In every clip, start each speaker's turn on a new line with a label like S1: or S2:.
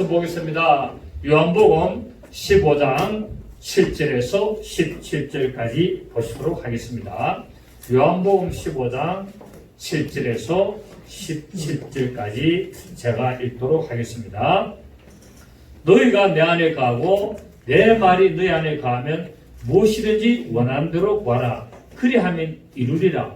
S1: 보겠습니다. 요한복음 15장 7절에서 17절까지 보시도록 하겠습니다. 요한복음 15장 7절에서 17절까지 제가 읽도록 하겠습니다. 너희가 내 안에 거하고 내 말이 너희 안에 거하면 무엇이든지 원하는 대로 구하라. 그리하면 이루리라.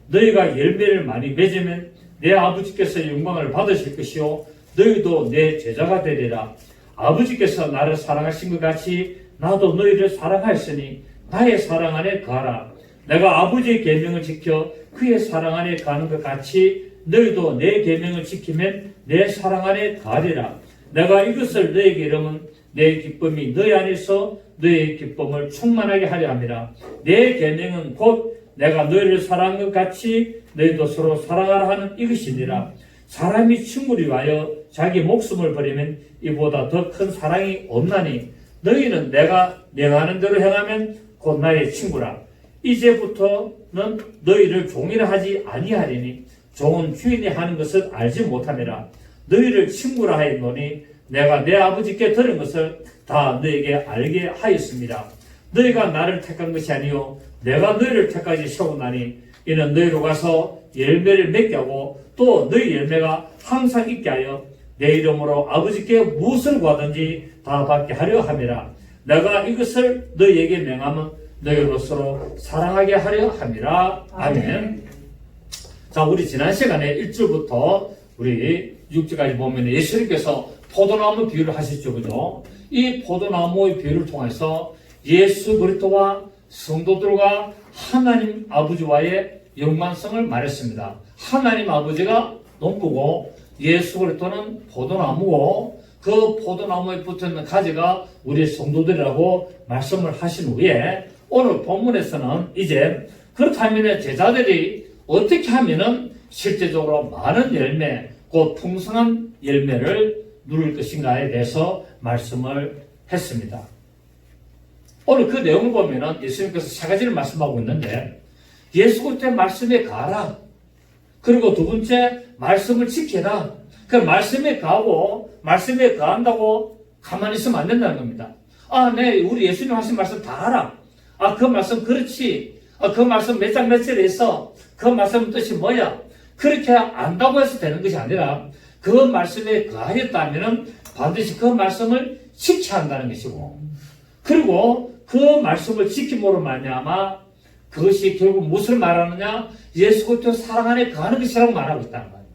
S1: 너희가 열매를 많이 맺으면 내 아버지께서 영광을 받으실 것이요 너희도 내 제자가 되리라. 아버지께서 나를 사랑하신 것 같이 나도 너희를 사랑하였으니 나의 사랑 안에 거하라. 내가 아버지의 계명을 지켜 그의 사랑 안에 거하는 것 같이 너희도 내 계명을 지키면 내 사랑 안에 거하리라. 내가 이것을 너희에게 이르면 내 기쁨이 너희 안에서 너희의 기쁨을 충만하게 하려 함이라. 내 계명은 곧 내가 너희를 사랑한 것 같이 너희도 서로 사랑하라 하는 이것이니라. 사람이 친구를 위하여 자기 목숨을 버리면 이보다 더 큰 사랑이 없나니 너희는 내가 명하는 대로 행하면 곧 나의 친구라. 이제부터는 너희를 종이라 하지 아니하리니 종은 주인이 하는 것을 알지 못함이라. 너희를 친구라 하였노니 내가 내 아버지께 들은 것을 다 너희에게 알게 하였습니다. 너희가 나를 택한 것이 아니요 내가 너희를 택하지 세우나니 이는 너희로 가서 열매를 맺게 하고 또 너희 열매가 항상 있게 하여 내 이름으로 아버지께 무엇을 구하든지 다 받게 하려 함이라. 내가 이것을 너희에게 명하면 너희로 서로 사랑하게 하려 함이라. 아멘. 자, 우리 지난 시간에 1절부터 우리 6절까지 보면 예수님께서 포도나무 비유를 하셨죠, 그죠? 이 포도나무의 비유를 통해서 예수 그리스도와 성도들과 하나님 아버지와의 연관성을 말했습니다. 하나님 아버지가 농부고 예수 그리스도는 포도나무고 그 포도나무에 붙어있는 가지가 우리 성도들이라고 말씀을 하신 후에 오늘 본문에서는 이제 그렇다면 제자들이 어떻게 하면은 실제적으로 많은 열매, 곧 풍성한 열매를 누릴 것인가에 대해서 말씀을 했습니다. 오늘 그 내용을 보면은 예수님께서 세 가지를 말씀하고 있는데 예수 그리스도의 말씀에 가라. 그리고 두 번째 말씀을 지켜라. 그 말씀에 가고 말씀에 가한다고 가만히 있으면 안 된다는 겁니다. 네, 우리 예수님 하신 말씀 다 알아. 그 말씀 그렇지. 그 말씀 몇 장 몇 절에 있어. 그 말씀 뜻이 뭐야? 그렇게 안다고 해서 되는 것이 아니라 그 말씀에 가하였다면 반드시 그 말씀을 지켜야 한다는 것이고 그리고 그 말씀을 지킴으로 말미암아 그것이 결국 무엇을 말하느냐? 예수 그리스도 사랑 안에 거하는 것이라고 말하고 있다는 거예요.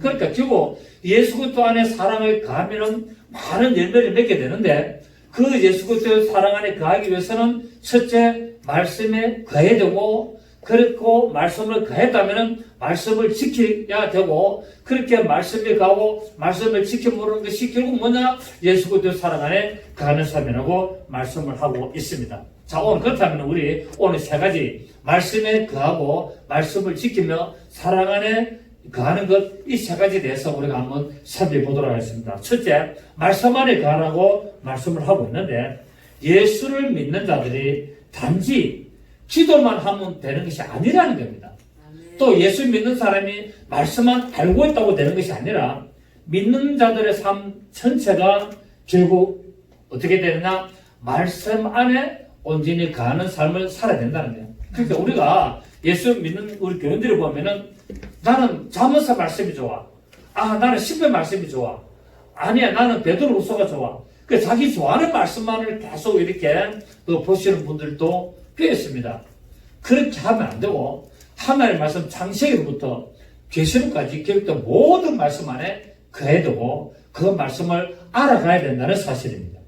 S1: 그러니까 결국 예수 그리스도 안에 사랑을 거하면은 많은 열매를 맺게 되는데 그 예수 그리스도의 사랑 안에 거하기 위해서는 첫째 말씀에 거해야 되고 그렇고 말씀을 거했다면은 말씀을 지켜야 되고 그렇게 말씀에 가고 말씀을 지켜보는 것이 결국 뭐냐? 예수 그리스도의 사랑 안에 거하는 삶이라고 말씀을 하고 있습니다. 자, 오늘 그렇다면 우리 오늘 세 가지 말씀에 거하고 말씀을 지키며 사랑 안에 거하는 것, 이 세 가지에 대해서 우리가 한번 살펴보도록 하겠습니다. 첫째, 말씀 안에 거하라고 말씀을 하고 있는데 예수를 믿는 자들이 단지 기도만 하면 되는 것이 아니라는 겁니다. 또 예수 믿는 사람이 말씀만 알고 있다고 되는 것이 아니라 믿는 자들의 삶 전체가 결국 어떻게 되느냐? 말씀 안에 온전히 거하는 삶을 살아야 된다는 거예요. 그러니까 우리가 예수 믿는 우리 교인들을 보면은 나는 잠언서 말씀이 좋아. 나는 신명 말씀이 좋아. 아니야, 나는 베드로후서가 좋아. 그 자기 좋아하는 말씀만을 계속 이렇게 보시는 분들도 꽤 있습니다. 그렇게 하면 안 되고 하나님의 말씀 창세기부터 계시록까지 기록된 모든 말씀 안에 거해야 되고 그 말씀을 알아가야 된다는 사실입니다.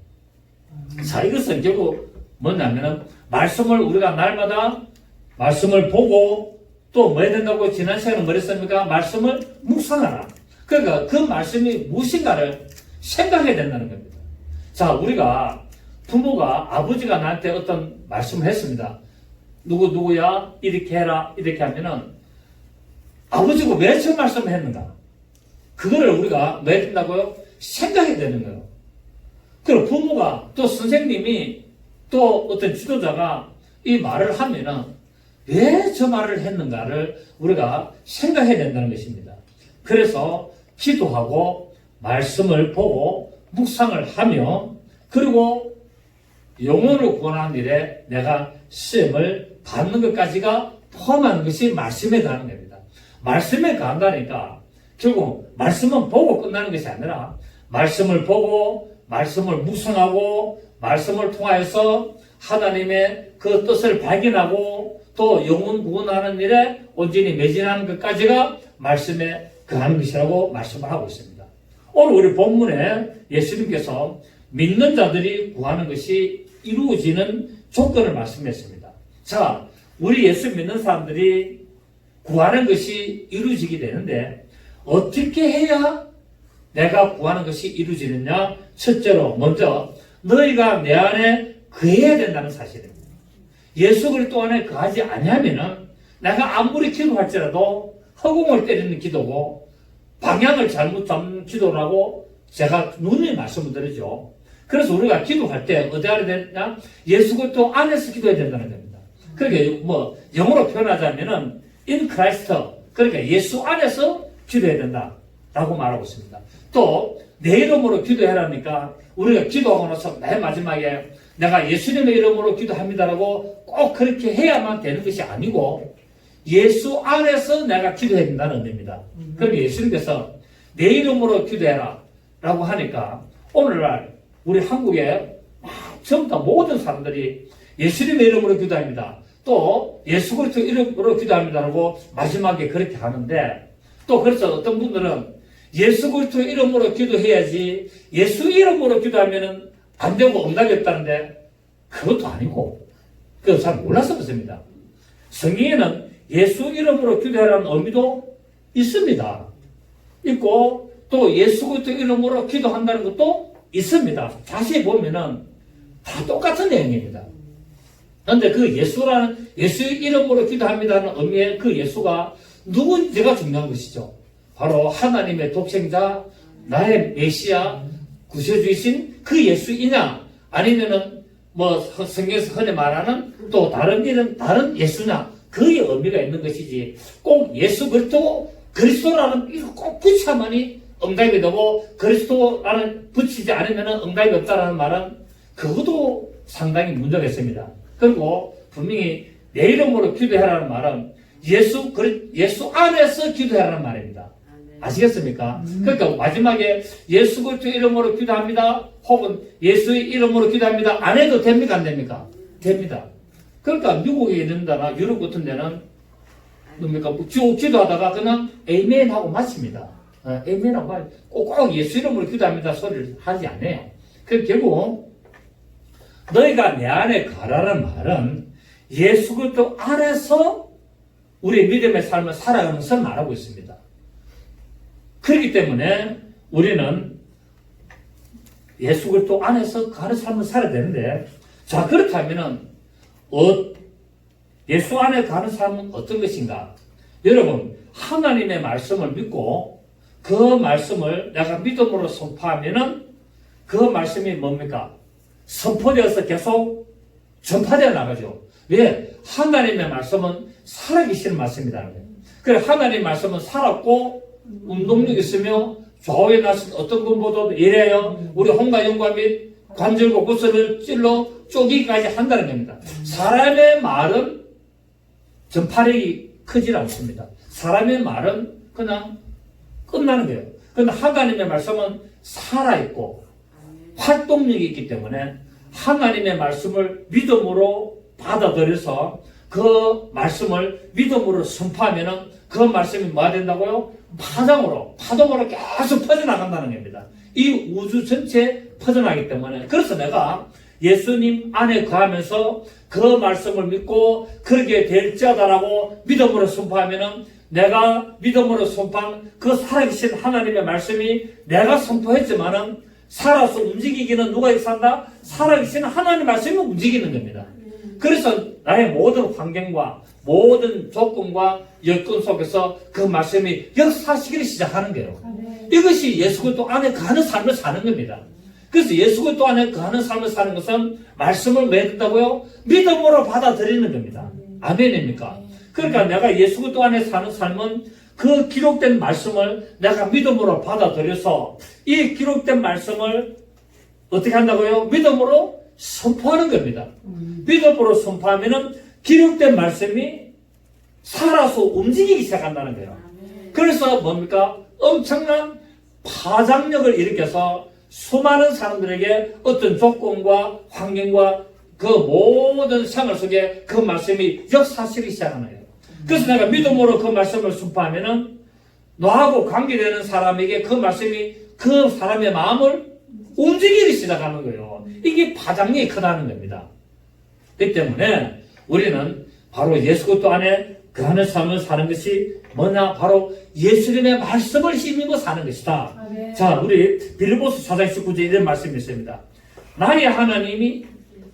S1: 자, 이것은 결국 뭐냐면은 말씀을 우리가 날마다 말씀을 보고 또 뭐 해야 된다고 지난 시간에 뭐 했습니까? 말씀을 묵상하라. 그러니까 그 말씀이 무엇인가를 생각해야 된다는 겁니다. 자, 우리가 부모가 아버지가 나한테 어떤 말씀을 했습니다. 누구야? 이렇게 해라. 이렇게 하면은 아버지가 왜 저 말씀을 했는가? 그거를 우리가 뭐 해야 된다고요? 생각해야 되는 거예요. 그리고 부모가 또 선생님이 또 어떤 지도자가 이 말을 하면은 왜 저 말을 했는가를 우리가 생각해야 된다는 것입니다. 그래서 기도하고 말씀을 보고 묵상을 하며 그리고 영혼을 구원하는 일에 내가 시험을 받는 것까지가 포함하는 것이 말씀에 가는 겁니다. 말씀에 간다니까 결국 말씀은 보고 끝나는 것이 아니라 말씀을 보고 말씀을 묵상하고 말씀을 통하여서 하나님의 그 뜻을 발견하고 또 영혼 구원하는 일에 온전히 매진하는 것까지가 말씀에 거하는 것이라고 말씀을 하고 있습니다. 오늘 우리 본문에 예수님께서 믿는 자들이 구하는 것이 이루어지는 조건을 말씀했습니다. 자, 우리 예수 믿는 사람들이 구하는 것이 이루어지게 되는데 어떻게 해야 내가 구하는 것이 이루어지느냐? 첫째로 먼저 너희가 내 안에 거해야 된다는 사실입니다. 예수 그리스도 안에 거하지 아니하면은 내가 아무리 기도할지라도 허공을 때리는 기도고 방향을 잘못 잡는 기도라고 제가 누누이 말씀을 드리죠. 그래서 우리가 기도할 때 어디 해야 되냐? 예수 그리스도 안에서 기도해야 된다는 겁니다. 그러니까 뭐 영어로 표현하자면은 in Christ, 그러니까 예수 안에서 기도해야 된다라고 말하고 있습니다. 또 내 이름으로 기도해라니까 우리가 기도하고 나서 맨 마지막에 내가 예수님의 이름으로 기도합니다라고 꼭 그렇게 해야만 되는 것이 아니고 예수 안에서 내가 기도해야 된다는 의미입니다. 그러면 예수님께서 내 이름으로 기도해라 라고 하니까 오늘날 우리 한국에 전부 다 모든 사람들이 예수님의 이름으로 기도합니다. 또 예수 그리스도 이름으로 기도합니다라고 마지막에 그렇게 하는데 또 그래서 어떤 분들은 예수 그리스도 이름으로 기도해야지 예수 이름으로 기도하면은 안 되고 응답이 없다는데 그것도 아니고 그거 잘 몰라서 그렇습니다. 성경에는 예수 이름으로 기도하라는 의미도 있습니다. 있고 또 예수 그리스도 이름으로 기도한다는 것도 있습니다. 자세히 보면은 다 똑같은 내용입니다. 그런데 그 예수라는 예수 이름으로 기도합니다는 의미의 그 예수가 누군지가 중요한 것이죠. 바로 하나님의 독생자, 나의 메시아, 구세주이신 그 예수이냐, 아니면은 뭐 성경에서 흔히 말하는 또 다른 이름, 다른 예수냐, 그의 의미가 있는 것이지 꼭 예수 그리스도라는 이거 꼭 붙여야만이 응답이 되고 그리스도라는 붙이지 않으면 응답이 없다라는 말은 그것도 상당히 문제가 있습니다. 그리고 분명히 내 이름으로 기도해라는 말은 예수 안에서 기도해라는 말입니다. 아시겠습니까? 그러니까 마지막에 예수 그리스도 이름으로 기도합니다. 혹은 예수의 이름으로 기도합니다. 안 해도 됩니까? 안 됩니까? 됩니다. 그러니까 미국에 있는 데나 유럽 같은 데는 뭡니까? 기도하다가 그냥 에이멘 하고 마칩니다. 에이멘 하고 꼭 예수 이름으로 기도합니다 소리를 하지 않아요. 그 결국 너희가 내 안에 가라는 말은 예수 그리스도 안에서 우리의 믿음의 삶을 살아가는 것을 말하고 있습니다. 그렇기 때문에 우리는 예수 그리스도 안에서 가는 삶을 살아야 되는데, 자 그렇다면은 예수 안에 가는 삶은 어떤 것인가? 여러분 하나님의 말씀을 믿고 그 말씀을 내가 믿음으로 선포하면은 그 말씀이 뭡니까? 선포되어서 계속 전파되어 나가죠. 왜? 하나님의 말씀은 살아계시는 말씀이라는 거예요. 그래 하나님의 말씀은 살았고 운동력 있으며 좌우에 나선 어떤 분보다도 이래요. 우리 홍가 영과 및 관절과 구슬을 찔러 쪼기까지 한다는 겁니다. 사람의 말은 전파력이 크질 않습니다. 사람의 말은 그냥 끝나는 거예요. 그런데 하나님의 말씀은 살아있고 활동력이 있기 때문에 하나님의 말씀을 믿음으로 받아들여서 그 말씀을 믿음으로 선포하면은 그 말씀이 뭐가 된다고요? 파동으로 계속 퍼져나간다는 겁니다. 이 우주 전체에 퍼져나가기 때문에. 그래서 내가 예수님 안에 거하면서 그 말씀을 믿고 그렇게 될지어다라고 믿음으로 선포하면은 내가 믿음으로 선포한 그 살아계신 하나님의 말씀이 내가 선포했지만은 살아서 움직이기는 누가 산다? 살아계신 하나님의 말씀이 움직이는 겁니다. 그래서 나의 모든 환경과 모든 조건과 여건 속에서 그 말씀이 역사하시기를 시작하는 거예요. 이것이 예수 그리스도 안에 가는 삶을 사는 겁니다. 그래서 예수 그리스도 안에 가는 삶을 사는 것은 말씀을 왜 듣다고요? 믿음으로 받아들이는 겁니다. 아멘입니까? 그러니까 내가 예수 그리스도 안에 사는 삶은 그 기록된 말씀을 내가 믿음으로 받아들여서 이 기록된 말씀을 어떻게 한다고요? 믿음으로 선포하는 겁니다. 믿음으로 선포하면은 기록된 말씀이 살아서 움직이기 시작한다는 거예요. 그래서 뭡니까? 엄청난 파장력을 일으켜서 수많은 사람들에게 어떤 조건과 환경과 그 모든 생활 속에 그 말씀이 역사하시기 시작하는 거예요. 그래서 내가 믿음으로 그 말씀을 선포하면은 너하고 관계되는 사람에게 그 말씀이 그 사람의 마음을 움직이기 시작하는 거예요. 이게 파장력이 크다는 겁니다. 그렇기 때문에 우리는 바로 예수 그리스도 안에 그 안에 삶을 사는 것이 뭐냐? 바로 예수님의 말씀을 힘입어 사는 것이다. 자, 우리 빌립보서 4장 19절 이런 말씀이 있습니다. 나의 하나님이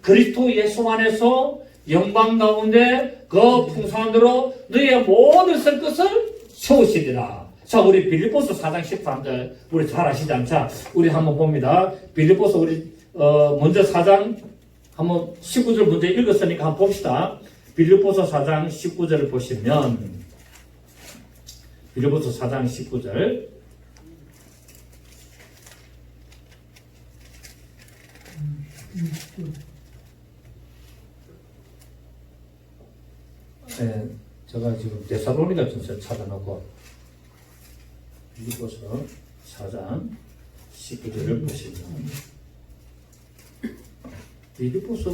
S1: 그리스도 예수 안에서 영광 가운데 그 풍성함으로 너희의 모든 설 것을 채우시리라. 자, 우리 빌립보서 4장 13절 우리 잘 아시죠? 자, 우리 한번 봅니다. 빌립보서 우리 먼저 4장 한번 19절 먼저 읽었으니까 한번 봅시다. 빌립보서 4장 19절을 보시면 빌립보서 4장 19절 네, 제가 지금 데살로니가 전서 찾아놓고 빌립보서 4장 19절을 보시면 빌립보서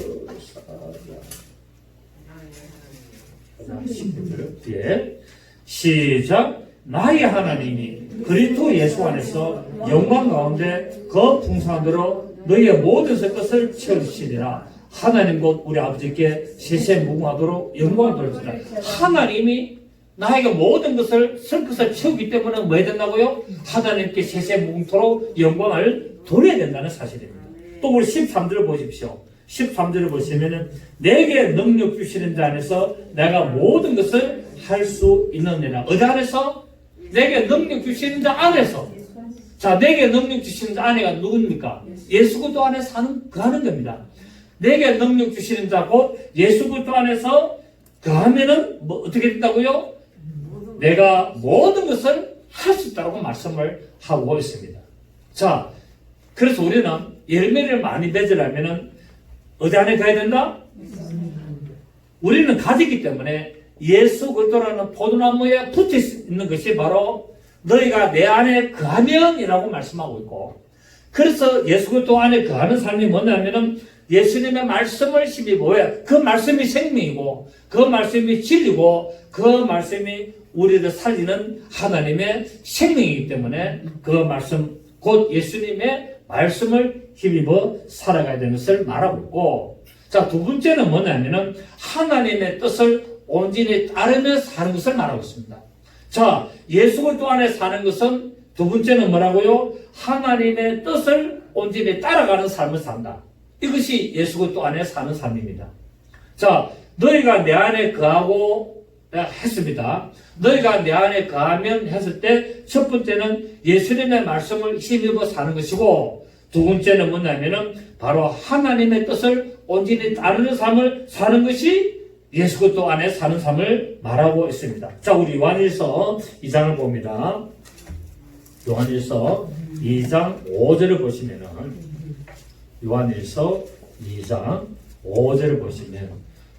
S1: 4장 19절 뒤에 시작. 나의 하나님이 그리스도 예수 안에서 영광 가운데 그 풍성함으로 너희의 모든 것을 채우시리라. 하나님 곧 우리 아버지께 세세무궁하도록 영광을 돌리시라. 하나님이 나에게 모든 것을 설 것을 채우기 때문에 뭐 해야 된다고요? 하나님께 세세무궁토록 영광을 돌려야 된다는 사실입니다. 또 우리 13절을 보십시오. 13절을 보시면은 내게 능력 주시는 자 안에서 내가 모든 것을 할 수 있느니라. 어디 안에서? 내게 능력 주시는 자 안에서. 자, 내게 능력 주시는 자 안에가 누굽니까? 예수 그리스도 안에 사는 거하는 겁니다. 내게 능력 주시는 자 곧 예수 그리스도 안에서 거하면은 뭐 어떻게 된다고요? 내가 모든 것을 할 수 있다고 말씀을 하고 있습니다. 자, 그래서 우리는 열매를 많이 맺으려면은 어디 안에 가야 된다? 우리는 가지기 때문에 예수 그리스도라는 포도나무에 붙어 있는 것이 바로 너희가 내 안에 거하면이라고 말씀하고 있고, 그래서 예수 그리스도 안에 거하는 삶이 뭐냐면은 예수님의 말씀을 힘입어야 그 말씀이 생명이고 그 말씀이 진리고 그 말씀이 우리를 살리는 하나님의 생명이기 때문에 그 말씀 곧 예수님의 말씀을 힘입어 살아가야 되는 것을 말하고 있고, 자, 두 번째는 뭐냐면은 하나님의 뜻을 온전히 따르며 사는 것을 말하고 있습니다. 자, 예수 그리스도 안에 사는 것은 두 번째는 뭐라고요? 하나님의 뜻을 온전히 따라가는 삶을 산다. 이것이 예수 그리스도 안에 사는 삶입니다. 자, 너희가 내 안에 거하고 했습니다. 너희가 내 안에 거하면 했을 때 첫 번째는 예수님의 말씀을 힘입어 사는 것이고, 두 번째는 뭐냐면은 바로 하나님의 뜻을 온전히 따르는 삶을 사는 것이 예수 그리스도 안에 사는 삶을 말하고 있습니다. 자, 우리 요한일서 2장을 봅니다. 요한일서 2장 5절을 보시면은 요한일서 2장 5절을 보시면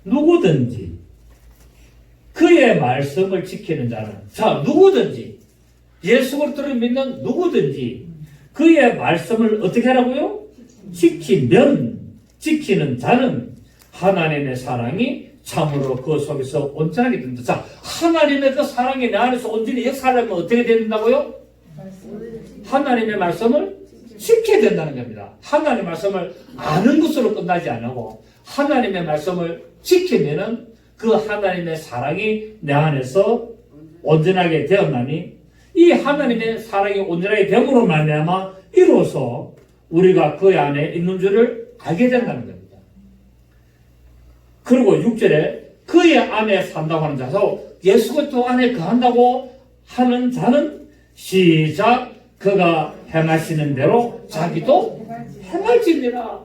S1: 누구든지 그의 말씀을 지키는 자는, 자, 누구든지 예수 그리스도를 믿는 누구든지 그의 말씀을 어떻게 하라고요? 지키는 자는 하나님의 사랑이 참으로 그 속에서 온전하게 된다. 자, 하나님의 그 사랑이 내 안에서 온전히 역사하려면 어떻게 된다고요? 하나님의 말씀을 지켜야 된다는 겁니다. 하나님의 말씀을 아는 것으로 끝나지 않고 하나님의 말씀을 지키면은 그 하나님의 사랑이 내 안에서 온전하게 되었나니, 이 하나님의 사랑이 온전하게 됨으로 말미암아 이로써 우리가 그 안에 있는 줄을 알게 된다는 겁니다. 그리고 6절에 그의 안에 산다고 하는 자서, 예수 그리스도 안에 거한다고 하는 자는 시작 그가 행하시는 대로 자기도 행할지니라.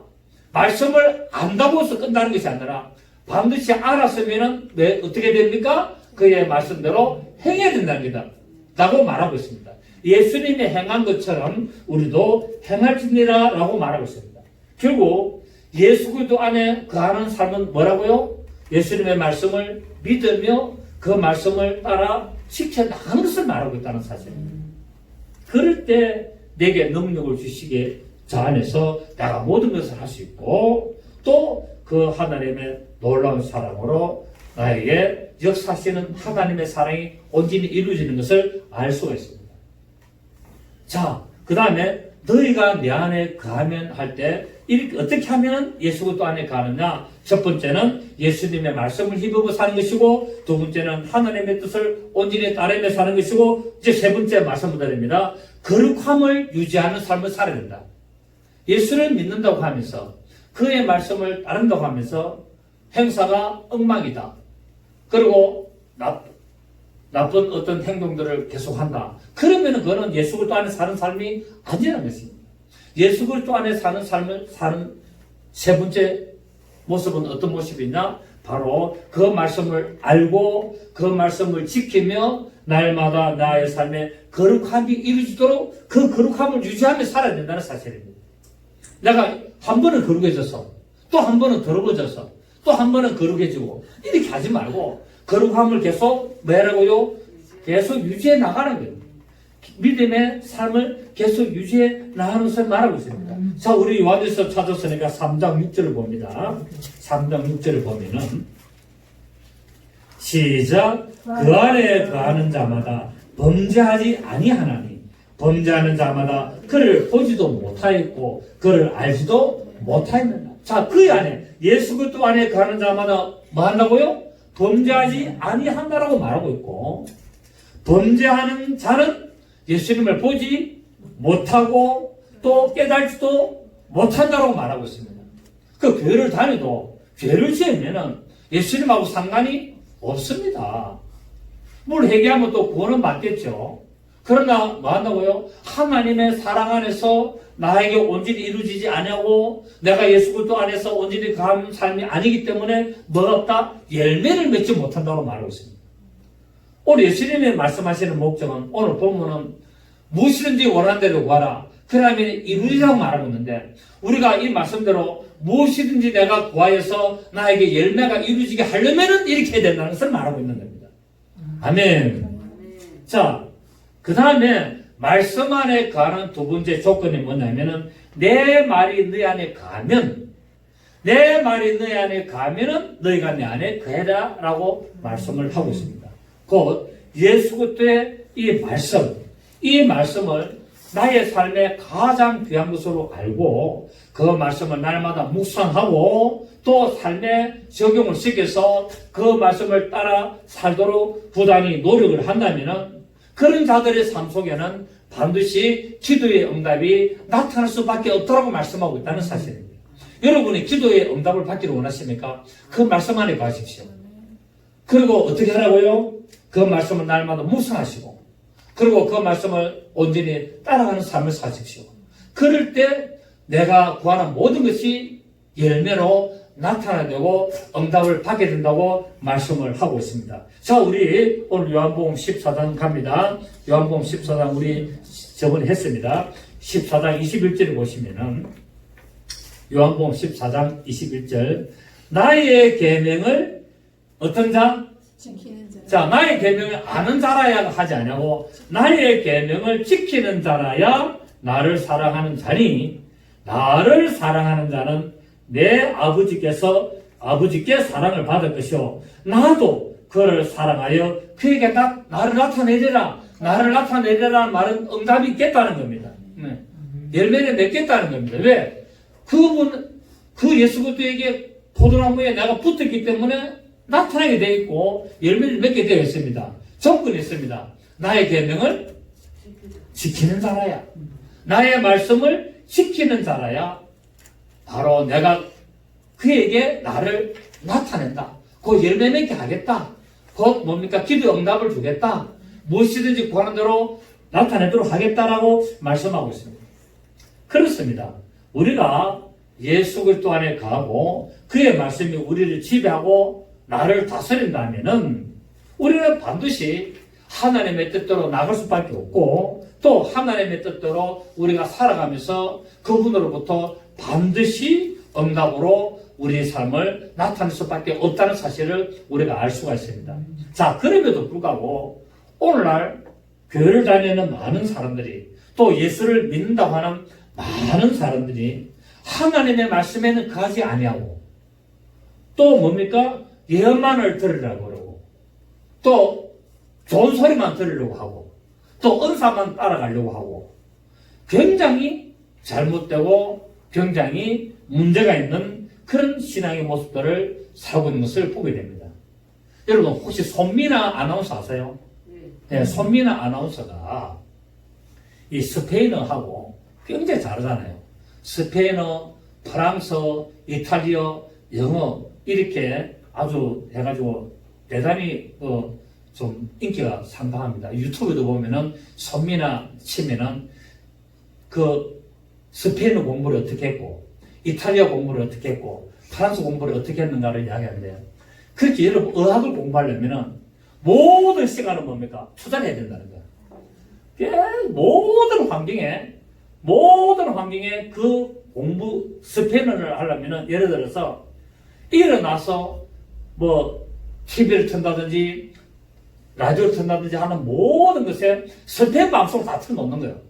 S1: 말씀을 안다고 해서 끝나는 것이 아니라 반드시 알았으면 왜 어떻게 됩니까? 그의 말씀대로 행해야 된답니다. 라고 말하고 있습니다. 예수님이 행한 것처럼 우리도 행할지니라 라고 말하고 있습니다. 결국 예수 그리스도 안에 거하는 삶은 뭐라고요? 예수님의 말씀을 믿으며 그 말씀을 따라 지켜나가는 것을 말하고 있다는 사실입니다. 그럴 때 내게 능력을 주시기에 저 안에서 내가 모든 것을 할 수 있고 또 그 하나님의 놀라운 사랑으로 나에게 역사하시는 하나님의 사랑이 온전히 이루어지는 것을 알 수가 있습니다. 자, 그 다음에 너희가 내 안에 거하면 할 때 이렇게 어떻게 하면 예수 그리스도 안에 거하느냐? 첫 번째는 예수님의 말씀을 힘입어 사는 것이고 두 번째는 하나님의 뜻을 온전히 따르며 사는 것이고 이제 세 번째 말씀 드립니다. 거룩함을 유지하는 삶을 살아야 된다. 예수를 믿는다고 하면서 그의 말씀을 따른다고 하면서 행사가 엉망이다. 그리고 나쁜 어떤 행동들을 계속한다. 그러면 그거는 예수 그리스도 안에 사는 삶이 아니라는 것입니다. 예수 그리스도 안에 사는 삶을 사는 세 번째 모습은 어떤 모습이냐? 바로 그 말씀을 알고 그 말씀을 지키며 날마다 나의 삶에 거룩함이 이루어지도록 그 거룩함을 유지하며 살아야 된다는 사실입니다. 내가 한 번은 거룩해져서 또 한 번은 더러워져서 또 한 번은 거룩해지고 이렇게 하지 말고 거룩함을 계속 뭐라고요? 계속 유지해 나가는 거예요. 믿음의 삶을 계속 유지해 나가는 것을 말하고 있습니다. 자, 우리 요한일서 찾았으니까 3장 6절을 봅니다. 3장 6절을 보면은 시작. 그 안에 거하는 자마다 범죄하지 아니하나니 범죄하는 자마다 그를 보지도 못하였고 그를 알지도 못하였느니라. 자, 그 안에 예수 그리스도 안에 거하는 자마다 뭐 한다고요? 범죄하지 아니한다라고 말하고 있고 범죄하는 자는 예수님을 보지 못하고 또 깨달지도 못한다라고 말하고 있습니다. 그 교회를 다니도 죄를 지으면은 예수님하고 상관이 없습니다. 뭘 회개하면 또 구원은 받겠죠. 그러나 뭐 한다고요? 하나님의 사랑 안에서 나에게 온전히 이루어지지 않냐고 내가 예수 그리스도 안에서 온전히 거하는 삶이 아니기 때문에 뭐가 없다? 열매를 맺지 못한다고 말하고 있습니다. 오늘 예수님이 말씀하시는 목적은 오늘 본문은 무엇이든지 원하는 대로 구하라. 그러면 이루리라고 말하고 있는데 우리가 이 말씀대로 무엇이든지 내가 구하여서 나에게 열매가 이루어지게 하려면 이렇게 해야 된다는 것을 말하고 있는 겁니다. 아멘. 자, 그 다음에 말씀 안에 거하는 두 번째 조건이 뭐냐면은 내 말이 너희 안에 거하면 내 말이 너희 안에 거하면은 너희가 내 안에 거해라 라고 말씀을 하고 있습니다. 곧 예수 그리스도의 이 말씀을 나의 삶의 가장 귀한 것으로 알고 그 말씀을 날마다 묵상하고 또 삶에 적용을 시켜서 그 말씀을 따라 살도록 부단히 노력을 한다면 그런 자들의 삶 속에는 반드시 기도의 응답이 나타날 수밖에 없다고 말씀하고 있다는 사실입니다. 여러분이 기도의 응답을 받기를 원하십니까? 그 말씀 안에 가십시오. 그리고 어떻게 하라고요? 그 말씀을 날마다 묵상하시고 그리고 그 말씀을 온전히 따라가는 삶을 사십시오. 그럴 때 내가 구하는 모든 것이 열매로 나타나되고 응답을 받게 된다고 말씀을 하고 있습니다. 자, 우리 오늘 요한복음 14장 갑니다. 요한복음 14장 우리 저번에 했습니다. 14장 21절을 보시면은 요한복음 14장 21절 나의 계명을 어떤 자? 자, 나의 계명을 아는 자라야 하지 않냐고 나의 계명을 지키는 자라야 나를 사랑하는 자니 나를 사랑하는 자는 내 아버지께 사랑을 받을 것이요 나도 그를 사랑하여 그에게 나를 나타내리라. 나를 나타내리라는 말은 응답이 있겠다는 겁니다. 네. 열매를 맺겠다는 겁니다. 왜? 그 예수 그리스도에게 포도나무에 내가 붙었기 때문에 나타나게 되어 있고 열매를 맺게 되어 있습니다. 조건이 있습니다. 나의 계명을 지키는 자라야 나의 말씀을 지키는 자라야 바로 내가 그에게 나를 나타낸다. 그 열매 맺게 하겠다. 곧 뭡니까? 기도 응답을 주겠다. 무엇이든지 구하는 대로 나타내도록 하겠다라고 말씀하고 있습니다. 그렇습니다. 우리가 예수 그리스도 안에 거하고 그의 말씀이 우리를 지배하고 나를 다스린다면은 우리는 반드시 하나님의 뜻대로 나갈 수밖에 없고 또 하나님의 뜻대로 우리가 살아가면서 그분으로부터 반드시 응답으로 우리의 삶을 나타낼 수밖에 없다는 사실을 우리가 알 수가 있습니다. 자, 그럼에도 불구하고 오늘날 교회를 다니는 많은 사람들이 또 예수를 믿는다고 하는 많은 사람들이 하나님의 말씀에는 가지 아니하고 또 뭡니까? 예언만을 들으려고 그러고 또 좋은 소리만 들으려고 하고 또 은사만 따라가려고 하고 굉장히 잘못되고 굉장히 문제가 있는 그런 신앙의 모습들을 살고 있는 것을 보게 됩니다. 여러분 혹시 손미나 아나운서 아세요? 네, 손미나 아나운서가 이 스페인어하고 굉장히 잘하잖아요. 스페인어, 프랑스어, 이탈리아, 영어 이렇게 아주 해가지고 대단히 좀 인기가 상당합니다. 유튜브에도 보면은 손미나 치면은 그 스페인어 공부를 어떻게 했고 이탈리아 공부를 어떻게 했고 프랑스 공부를 어떻게 했는가를 이야기하는데요. 그렇게 여러분 의학을 공부하려면은 모든 시간은 뭡니까? 투자를 해야 된다는 거예요. 모든 환경에 그 공부 스페인어를 하려면은 예를 들어서 일어나서 뭐 TV를 튼다든지 라디오를 튼다든지 하는 모든 것에 스페인 방송을 다 틀어놓는 거예요.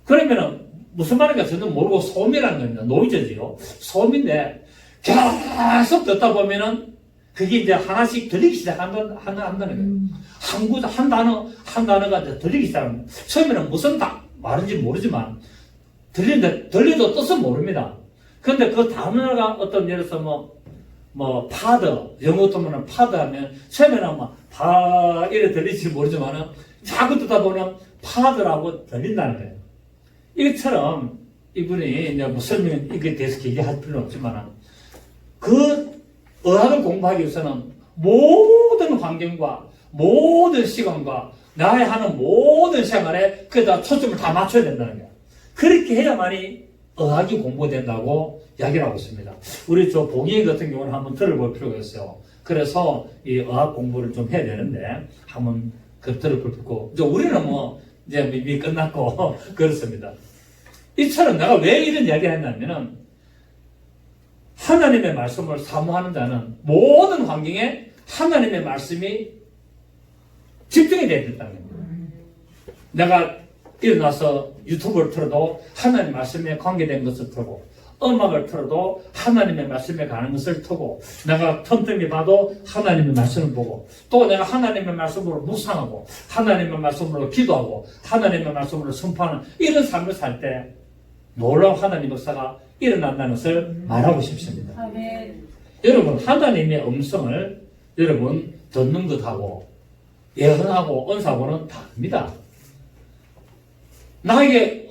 S1: 그러면은 무슨 말인가 저는 모르고 소음이라는 겁니다. 노이즈지요. 소음인데 계속 듣다 보면은 그게 이제 하나씩 들리기 시작한다는 거예요. 한 단어가 이제 들리기 시작합니다. 처음에는 무슨 말인지 모르지만 들려도 뜻은 모릅니다. 그런데 그 단어가 어떤 예를 들어서 뭐 파더 영어 같으면 파더 하면 처음에는 이래 들릴지 모르지만은 자꾸 듣다 보면 파더라고 들린다는 거예요. 이것처럼 이분이 이제 설명 이거에 대해서 얘기할 필요는 없지만은 그 의학을 공부하기 위해서는 모든 환경과 모든 시간과 나의 하는 모든 생활에 그에다 초점을 다 맞춰야 된다는 거예요. 그렇게 해야만이 의학이 공부된다고 이야기를 하고 있습니다. 우리 저 봉희 같은 경우는 한번 들어볼 필요가 있어요. 그래서 이 의학 공부를 좀 해야 되는데 한번 그 들어볼 필요고 우리는 이제 이미 끝났고 그렇습니다. 이처럼 내가 왜 이런 이야기를 했냐면은 하나님의 말씀을 사모하는 자는 모든 환경에 하나님의 말씀이 집중이 되어야 된다는 겁니다. 내가 일어나서 유튜브를 틀어도 하나님 말씀에 관계된 것을 틀고 음악을 틀어도 하나님의 말씀에 가는 것을 틀고 내가 틈틈이 봐도 하나님의 말씀을 보고 또 내가 하나님의 말씀으로 묵상하고 하나님의 말씀으로 기도하고 하나님의 말씀으로 선포하는 이런 삶을 살 때 놀라운 하나님 역사가 일어난다는 것을 말하고 싶습니다.
S2: 아멘.
S1: 여러분 하나님의 음성을 여러분 듣는 것하고 예언하고 은사하고는 다릅니다. 나에게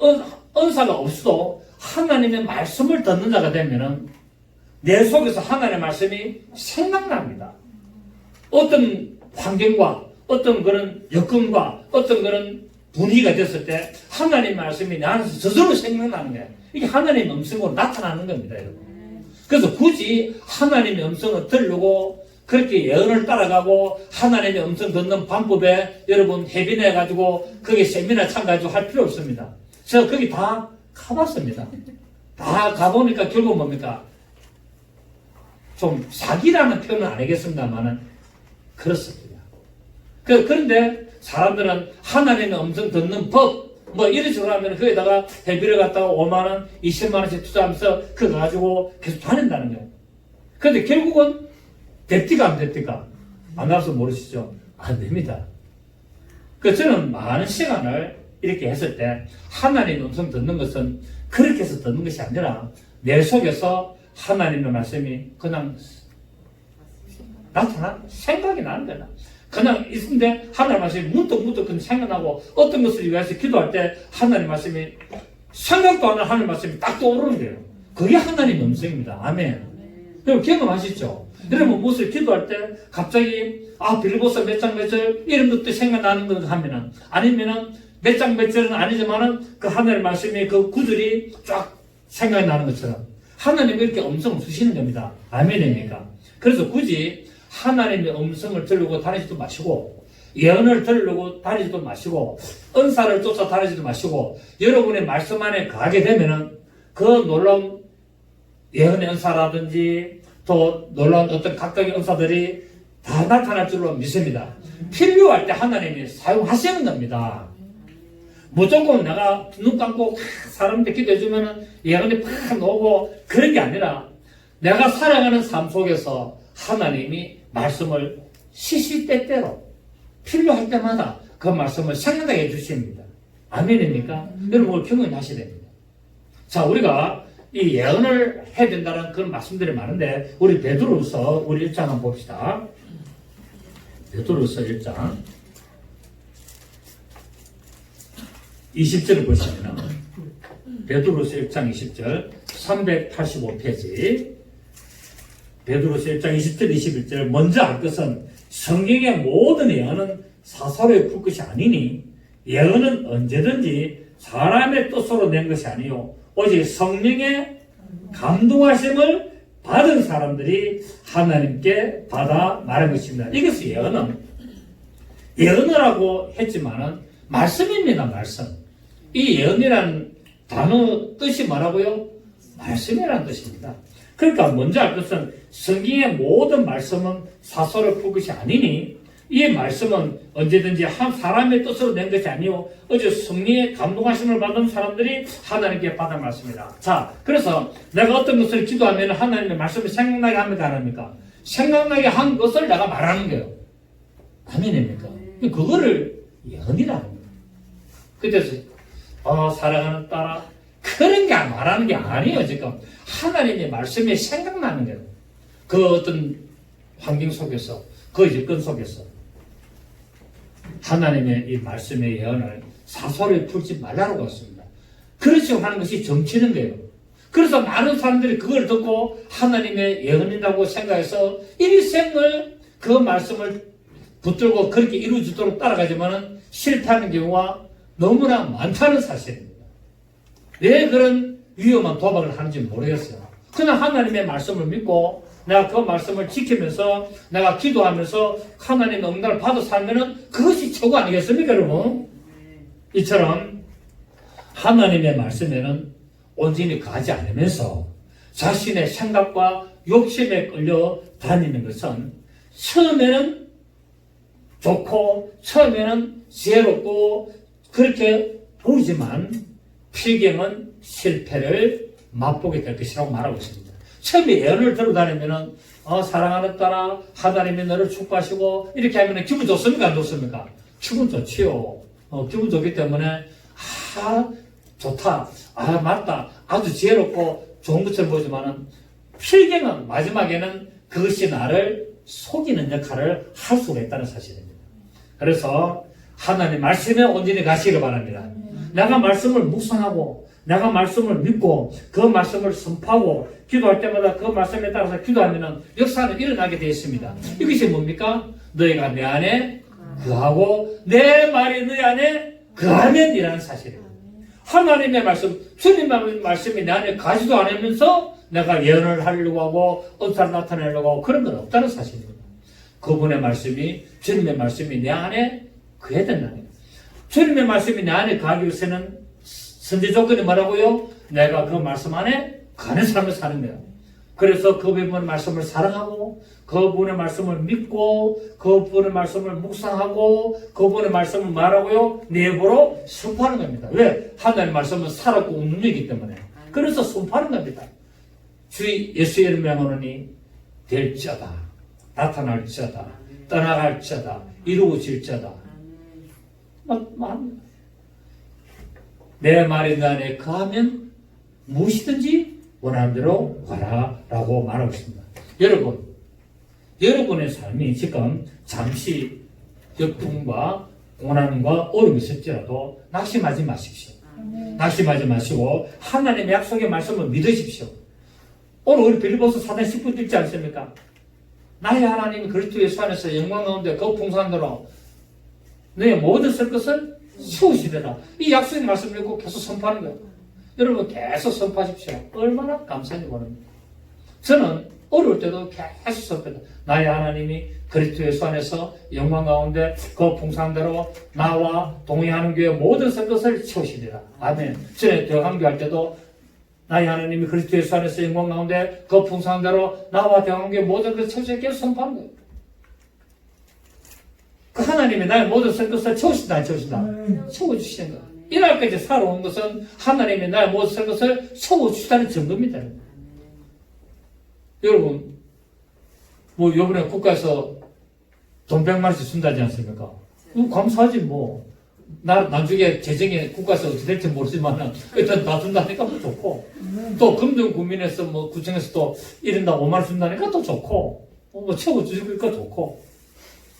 S1: 은사가 없어도 하나님의 말씀을 듣는 자가 되면은 내 속에서 하나님의 말씀이 생각납니다. 어떤 환경과 어떤 그런 여건과 어떤 그런 분위기가 됐을 때 하나님의 말씀이 내 안에서 저절로 생각나는 거예요. 이게 하나님의 음성으로 나타나는 겁니다, 여러분. 그래서 굳이 하나님의 음성을 들으려고 그렇게 예언을 따라가고 하나님의 음성 듣는 방법에 여러분 해빈해가지고 거기 세미나 참가해가지고 할 필요 없습니다. 제가 거기 다 가봤습니다. 다 가보니까 결국 뭡니까? 좀 사기라는 표현은 안 하겠습니다만은 그렇습니다. 그런데 사람들은 하나님의 음성 듣는 법 이런 식으로 하면 거기다가 회비를 갖다가 5만원, 20만원씩 투자하면서 그거 가지고 계속 다닌다는 거예요. 그런데 결국은 됩니까 안 됩니까? 안 나와서 모르시죠? 안 됩니다. 저는 많은 시간을 이렇게 했을 때 하나님의 음성 듣는 것은 그렇게 해서 듣는 것이 아니라 내 속에서 하나님의 말씀이 그냥 생각이 나는 거야. 그냥 있는데 하나님 말씀이 문득 그냥 생각나고 어떤 것을 위해서 기도할 때 하나님 말씀이 생각도 안 하는 하나님 말씀이 딱 떠오르는 거예요. 그게 하나님의 음성입니다. 아멘. 여러분 경험하시죠? 여러분 무엇을 기도할 때 갑자기 빌보서 몇 장 몇 절 이런 것도 생각나는 것 하면은 아니면은 몇 장 몇 절은 아니지만은 그 하나님의 말씀이 그 구절이 쫙 생각이 나는 것처럼 하나님이 이렇게 음성을 주시는 겁니다. 아멘입니까? 그래서 굳이 하나님의 음성을 들고 다니지도 마시고 예언을 들으려고 다니지도 마시고 은사를 쫓아 다니지도 마시고 여러분의 말씀 안에 가게 되면은 그 놀라운 예언의 은사라든지 또 놀라운 어떤 각각의 은사들이 다 나타날 줄로 믿습니다. 필요할 때 하나님이 사용하시는 겁니다. 무조건 내가 눈 감고 사람한테 기도해주면 예언이 팍 나오고 그런 게 아니라 내가 살아가는 삶 속에서 하나님이 말씀을 시시때때로 필요할 때마다 그 말씀을 생각나게 해주십니다. 아멘입니까? 여러분 오늘 경험을 하셔야 됩니다. 자, 우리가 이 예언을 해야 된다는 그런 말씀들이 많은데 우리 베드로서 우리 1장 한번 봅시다. 베드로서 1장 20절을 보시면 베드로서 1장 20절 385페이지 베드로서 1장 20절 21절 먼저 알 것은 성경의 모든 예언은 사사로이 풀 것이 아니니 예언은 언제든지 사람의 뜻으로 낸 것이 아니요 오직 성령의 감동하심을 받은 사람들이 하나님께 받아 말한 것입니다. 이것이 예언이라고 했지만은 말씀입니다. 말씀. 이 예언이라는 단어 뜻이 뭐라고요? 말씀이라는 뜻입니다. 그러니까 먼저 알 것은 성경의 모든 말씀은 사설을 풀 것이 아니니 이 말씀은 언제든지 한 사람의 뜻으로 낸 것이 아니요 어제 성령의 감동하심을 받은 사람들이 하나님께 받은 말씀이다. 자, 그래서 내가 어떤 것을 기도하면 하나님의 말씀을 생각나게 합니까? 안 합니까? 생각나게 한 것을 내가 말하는 거예요. 아멘입니까? 그거를 예언이라는 거예요. 그래서 사랑하는 딸아 그런 게 말하는 게 아니에요. 지금 하나님의 말씀이 생각나는 거예요. 그 어떤 환경 속에서 그 여건 속에서 하나님의 이 말씀의 예언을 사소리 풀지 말라고 했습니다. 그렇지 하는 것이 정치는 거예요. 그래서 많은 사람들이 그걸 듣고 하나님의 예언이라고 생각해서 일생을 그 말씀을 붙들고 그렇게 이루어지도록 따라가지만 실패하는 경우가 너무나 많다는 사실입니다. 왜 그런 위험한 도박을 하는지 모르겠어요. 그냥 하나님의 말씀을 믿고 내가 그 말씀을 지키면서 내가 기도하면서 하나님의 응답을 받아 살면은 그것이 최고 아니겠습니까, 여러분? 이처럼 하나님의 말씀에는 온전히 가지 않으면서 자신의 생각과 욕심에 끌려 다니는 것은 처음에는 좋고 처음에는 지혜롭고 그렇게 보이지만 필경은 실패를 맛보게 될 것이라고 말하고 있습니다. 처음에 예언을 들어다니면은 사랑하는 딸아 하나님이 너를 축복하시고 이렇게 하면 기분 좋습니까? 안 좋습니까? 기분 좋지요. 기분 좋기 때문에 좋다. 맞다. 아주 지혜롭고 좋은 것처럼 보이지만은 필경은 마지막에는 그것이 나를 속이는 역할을 할 수가 있다는 사실입니다. 그래서 하나님 말씀에 온전히 가시길 바랍니다. 내가 말씀을 묵상하고 내가 말씀을 믿고 그 말씀을 선포하고 기도할 때마다 그 말씀에 따라서 기도하면 역사는 일어나게 되어 있습니다. 이것이 뭡니까? 너희가 내 안에 거하고 내 말이 너희 안에 거하면 이라는 사실입니다. 하나님의 말씀, 주님의 말씀이 내 안에 가지도 않으면서 내가 예언을 하려고 하고 은사를 나타내려고 하고 그런 건 없다는 사실입니다. 그분의 말씀이, 주님의 말씀이 내 안에 거해야 된다는 거예요. 주님의 말씀이 내 안에 가기 위해서는 선제 조건이 뭐라고요? 내가 그 말씀 안에 가는 삶을 사는 거예요. 그래서 그분의 말씀을 사랑하고 그분의 말씀을 믿고 그분의 말씀을 묵상하고 그분의 말씀을 말하고요 내 입으로 선포하는 겁니다. 왜? 하나님의 말씀은 살았고 운명이기 때문에. 그래서 선포하는 겁니다. 주 예수의 이름 명하노니 될지어다, 나타날지어다, 떠나갈지어다, 이루어질지어다. 내 말이 내 안에 거하면 무엇이든지 원하는 대로 하라라고 말하고 있습니다. 여러분의 삶이 지금 잠시 역풍과 고난과 어려움이 있을지라도 낙심하지 마십시오. 낙심하지 마시고 하나님의 약속의 말씀을 믿으십시오. 오늘 우리 빌립보서 4장 10분 읽지 않습니까? 나의 하나님이 그리스도 예수 안에서 영광 가운데 그 풍성한대로 너의 모든 쓸 것을 세우시리라. 이 약속의 말씀을 읽고 계속 선포하는 거예요. 여러분 계속 선포하십시오. 얼마나 감사한지 모릅니다. 저는 어려울 때도 계속 섭니다. 나의 하나님이 그리스도 예수 안에서 영광 가운데 그 풍성대로 나와 동의하는 교회 모든 것을 채우시리라. 아멘. 전에 대강교할 때도 나의 하나님이 그리스도 예수 안에서 영광 가운데 그 풍성대로 나와 대강교회 모든 것을 채우시게 계속 선포하는 거예요. 그 하나님이 나의 모든 것을 채우신다, 안 채우신다? 채워주시는 거예요. 이날까지 살아온 것은 하나님이 나의 모든 것을 채워주시다는 증거입니다. 여러분, 뭐, 요번에 국가에서 돈 100만원씩 준다지 않습니까? 감사하지, 뭐. 나중에 재정에 국가에서 어떻게 될지 모르지만, 일단 다 준다니까 뭐 좋고, 또 금전국민에서 뭐, 구청에서 또 1인당 5만원 준다니까 또 좋고, 뭐, 채워주니까 좋고.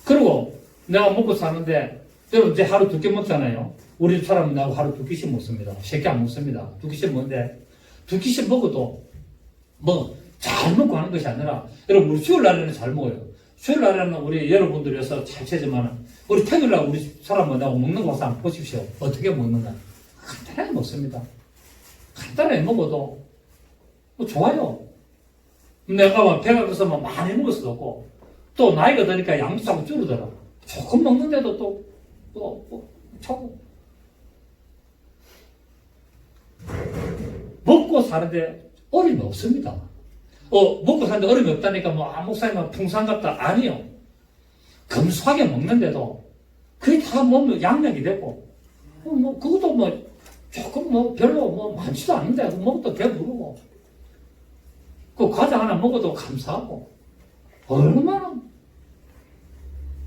S1: 그리고 내가 먹고 사는데, 여러분, 이제 하루 2끼 먹잖아요. 우리 집 사람은 나하고 하루 2끼씩 먹습니다. 3끼 안 먹습니다. 2끼씩 먹는데, 2끼씩 먹어도, 잘 먹고 하는 것이 아니라, 여러분, 우리 수요일 날에는 잘 먹어요. 수요일 날에는 우리 여러분들에서 잘 채지만, 우리 토요일 날 우리 사람은 나하고 먹는 거 한번 보십시오. 어떻게 먹는가. 간단하게 먹습니다. 간단하게 먹어도, 좋아요. 내가 배가 커서 많이 먹을 수도 없고, 또 나이가 드니까 양도 자꾸 줄어들어. 조금 먹는데도 자꾸. 먹고 사는데 어림이 없습니다. 먹고 사는데 어림이 없다니까 목사님은 풍성 같다. 아니요. 검소하게 먹는데도 그게 다 양력이 되고, 그것도 조금 별로 많지도 않은데, 먹어도 배부르고, 그 과자 하나 먹어도 감사하고, 얼마나,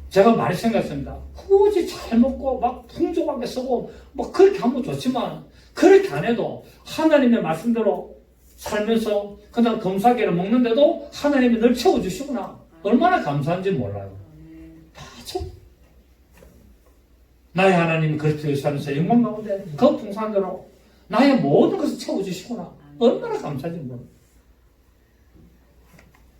S1: 제가 많이 생각했습니다. 굳이 잘 먹고, 풍족하게 쓰고, 그렇게 하면 좋지만, 그렇게 안 해도 하나님의 말씀대로 살면서 그냥 검사하게 먹는데도 하나님이 늘 채워주시구나. 얼마나 감사한지 몰라요. 다 채워. 나의 하나님이 그리스도 예수 안에서 영광 가운데 그 풍성대로 나의 모든 것을 채워주시구나. 얼마나 감사한지 몰라요.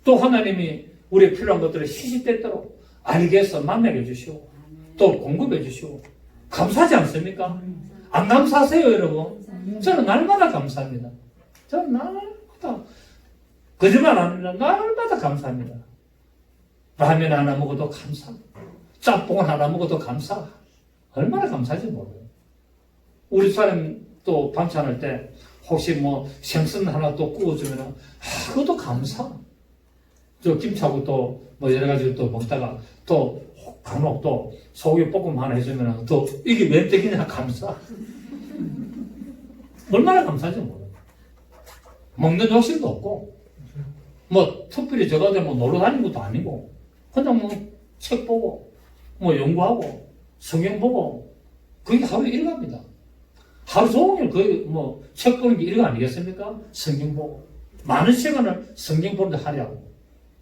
S1: 또 하나님이 우리의 필요한 것들을 시시때때로 알게 해서 만나게 해주시고 또 공급해 주시고 감사하지 않습니까? 안 감사하세요, 여러분? 저는 날마다 감사합니다. 저는 날마다, 거짓말 안 합니다. 날마다 감사합니다. 라면 하나 먹어도 감사. 짬뽕 하나 먹어도 감사. 얼마나 감사한지 몰라요. 우리 사람 또 반찬할 때 혹시 생선 하나 또 구워주면, 그것도 감사. 저 김치하고 또 여러 가지 또 먹다가 또 간혹 또 소고기 볶음 하나 해주면 또 이게 웬떡이냐 감사. 얼마나 감사한지 몰라요. 먹는 욕심도 없고, 특별히 저가 되면 놀러 다니는 것도 아니고, 그냥 책 보고, 연구하고, 성경 보고, 그게 하루에 일갑니다. 하루 종일 거의 책 보는 게 일가 아니겠습니까? 성경 보고. 많은 시간을 성경 보는데 하려고.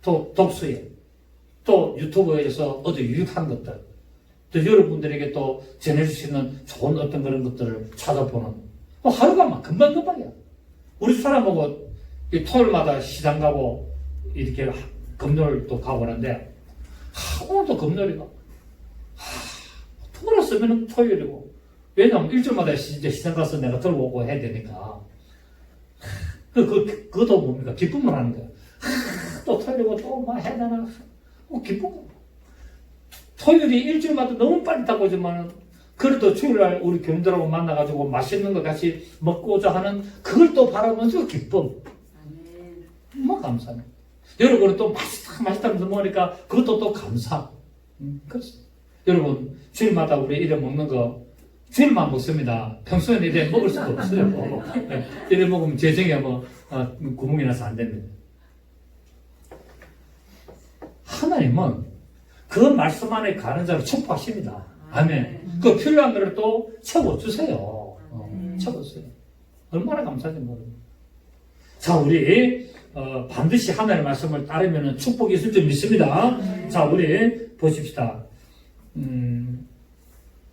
S1: 또 독서에, 또 유튜브에서 유익한 것들, 또 여러분들에게 또 전해줄 수 있는 좋은 어떤 그런 것들을 찾아보는, 하루가 금방금방이야. 우리 사람하고 토요일마다 시장 가고 이렇게 금요일 또 가고 하는데, 오늘도 금요일이고, 토요일 쓰면 토요일이고, 왜냐면 일주일마다 이제 시장 가서 내가 들고 오고 해야 되니까. 그것도 뭡니까? 기쁨을 하는 거야. 또 토요일이고 또 해야 되나? 기쁨. 토요일이 일주일마다 너무 빨리 다가오지만, 그래도 주일날 우리 교인들하고 만나가지고 맛있는 거 같이 먹고자 하는 그걸 또 바라면서 기쁨. 감사합니다. 여러분은 또 맛있다면서 먹으니까 그것도 또 감사. 그렇습니다. 여러분, 주일마다 우리 이래 먹는 거, 주일만 먹습니다. 평소에는 이래 먹을 수도 없어요. 이래 먹으면 재정에 구멍이 나서 안 됩니다. 하나님은 그 말씀 안에 가는 자를 축복하십니다. 아멘. 그 필요한 것을 또 채워주세요. 채워주세요. 얼마나 감사한지 모릅니다. 자, 우리 반드시 하나님의 말씀을 따르면 축복이 있을 줄 믿습니다. 자, 우리 보십시다.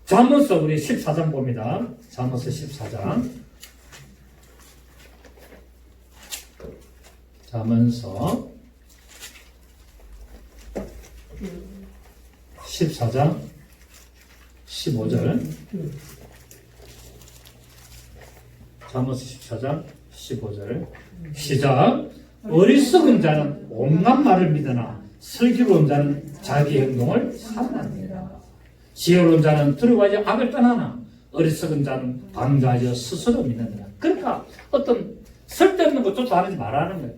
S1: 잠언서 우리 14장 봅니다. 잠언서 14장. 잠언서 14장 15절. 잠언서 14장 15절. 시작. 어리석은 자는 온갖 말을 믿으나 슬기로운 자는 자기 행동을 살아납니다. 지혜로운 자는 두려워하지 악을 떠나나 어리석은 자는 방조하여 스스로 믿는다. 그러니까 어떤 쓸데없는 것조차 하지 말라는 거예요.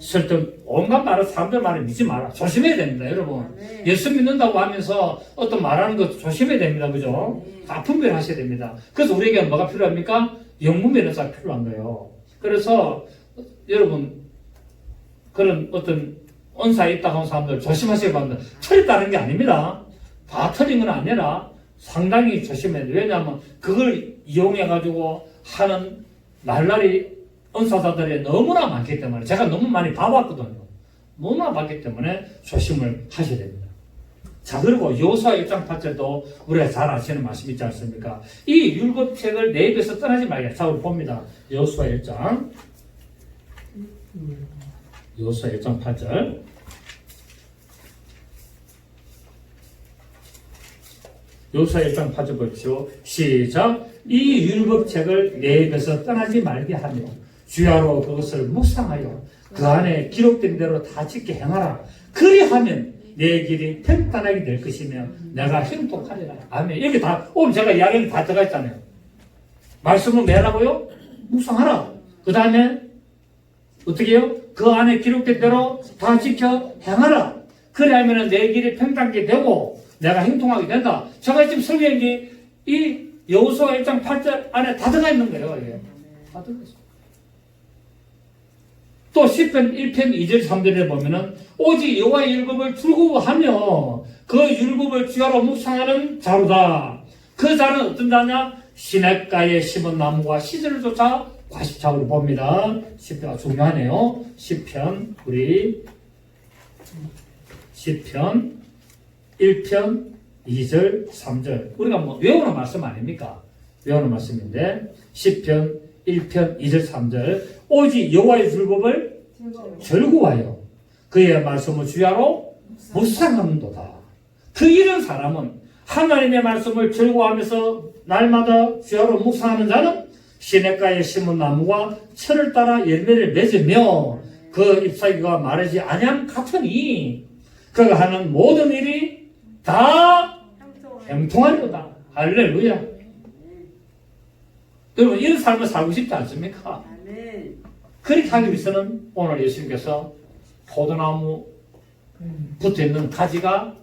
S1: 쓸데없는 온갖 말을 사람들 말을 믿지 마라. 조심해야 됩니다, 여러분. 예수 믿는다고 하면서 어떤 말하는 것 조심해야 됩니다, 그죠? 다 분별하셔야 됩니다. 그래서 우리에게 뭐가 필요합니까? 영문 변호사가 필요한 거예요. 그래서 여러분 그런 어떤 언사에 있다고 하는 사람들 조심하셔야 합니다. 틀렸다는 게 아닙니다. 다 틀린 건 아니라 상당히 조심해야 돼요. 왜냐하면 그걸 이용해가지고 하는 날라리 언사자들이 너무나 많기 때문에 제가 너무 많이 봐왔거든요. 너무나 봤기 때문에 조심을 하셔야 됩니다. 자, 그리고 여호수아 1장 8절도 우리가 잘 아시는 말씀 있지 않습니까? 이 율법책을 내 입에서 떠나지 말게. 자, 우리 봅니다. 여호수아 1장 8절. 여호수아 1장 8절 보십시오. 시작. 이 율법책을 내 입에서 떠나지 말게 하며 주야로 그것을 묵상하여 그 안에 기록된 대로 다 지켜 행하라. 그리하면 내 길이 평탄하게 될 것이며 내가 형통하리라. 아멘. 여기 다 오늘 제가 이야기는 다 들어가 있잖아요. 말씀을 매라고요? 묵상하라. 그 다음에 어떻게 해요? 그 안에 기록된 대로 다 지켜 행하라. 그리하면 내 길이 평탄하게 되고 내가 형통하게 된다. 제가 지금 설교한 게 이 여호수아 1장 8절 안에 다 들어가 있는 거예요. 이게. 다 들어가 있어요. 또 시편 1편 2절 3절에 보면은 오직 여호와의 율법을 즐거워하며 그 율법을 주야로 묵상하는 자로다. 그 자는 어떤 자냐? 시냇가에 심은 나무와 시절을 쫓아 과십자로 봅니다. 시편가 중요하네요. 시편 1편 2절 3절 우리가 뭐 외우는 말씀 아닙니까? 외우는 말씀인데 시편 1편 2절 3절 오직 여호와의 율법을 즐거워하여 그의 말씀을 주야로 묵상하는도다. 그 이런 사람은 하나님의 말씀을 즐거워하면서 날마다 주야로 묵상하는 자는 시냇가에 심은 나무와 철을 따라 열매를 맺으며 그 잎사귀가 마르지 아니함 같으니 그가 하는 모든 일이 다 형통하리로다. 할렐루야. 여러분 이런 삶을 살고 싶지 않습니까? 그렇게 하기 위해서는 오늘 예수님께서 포도나무 붙어있는 가지가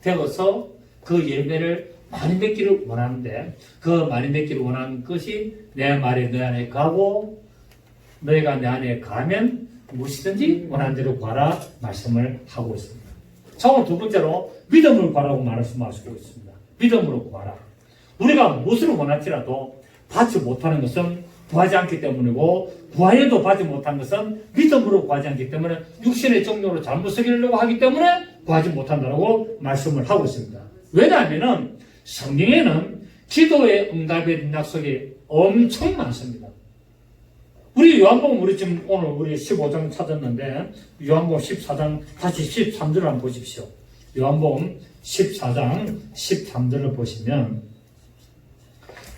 S1: 되어서 그 열매를 많이 맺기를 원하는데 그 많이 맺기를 원하는 것이 내 말이 너 안에 가고 너희가 내 안에 가면 무엇이든지 원하는 대로 구하라 말씀을 하고 있습니다. 자, 오늘 두 번째로 믿음을 구하라고 말씀하시고 있습니다. 믿음으로 구하라. 우리가 무엇을 원할지라도 받지 못하는 것은 구하지 않기 때문이고 구하여도 받지 못한 것은 믿음으로 구하지 않기 때문에 육신의 정욕으로 잘못 쓰기려고 하기 때문에 구하지 못한다고 말씀을 하고 있습니다. 왜냐하면 성경에는 기도의 응답의 약속이 엄청 많습니다. 우리 요한복음 우리 지금 오늘 우리 15장 찾았는데 요한복음 14장 다시 13절을 한번 보십시오. 요한복음 14장 13절을 보시면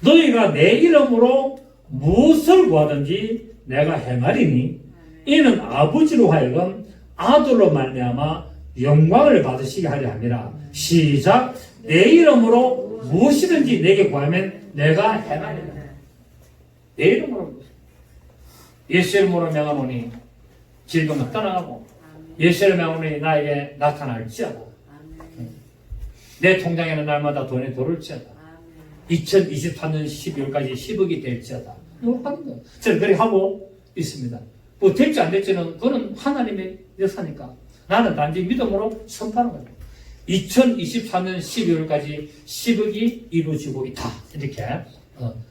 S1: 너희가 내 이름으로 무엇을 구하든지 내가 행하리니 이는 아버지로 하여금 아들로 말미암아 영광을 받으시게 하려 함이라. 시작. 내 이름으로 무엇이든지 내게 구하면 내가 행하리라. 내 이름으로 예수 이름으로 명하노니 질병은 떠나가고 예수 이름으로 명하노니 나에게 나타날지어다. 내 통장에는 날마다 돈이 돌을지어다. 2024년 12월까지 10억이 될지어다. 뭐 하는 거예요. 저는 그렇게 하고 있습니다. 뭐 될지 안 될지는 그건 하나님의 역사니까 나는 단지 믿음으로 선포하는 거예요. 2024년 12월까지 10억이 이루어지고 있다. 이렇게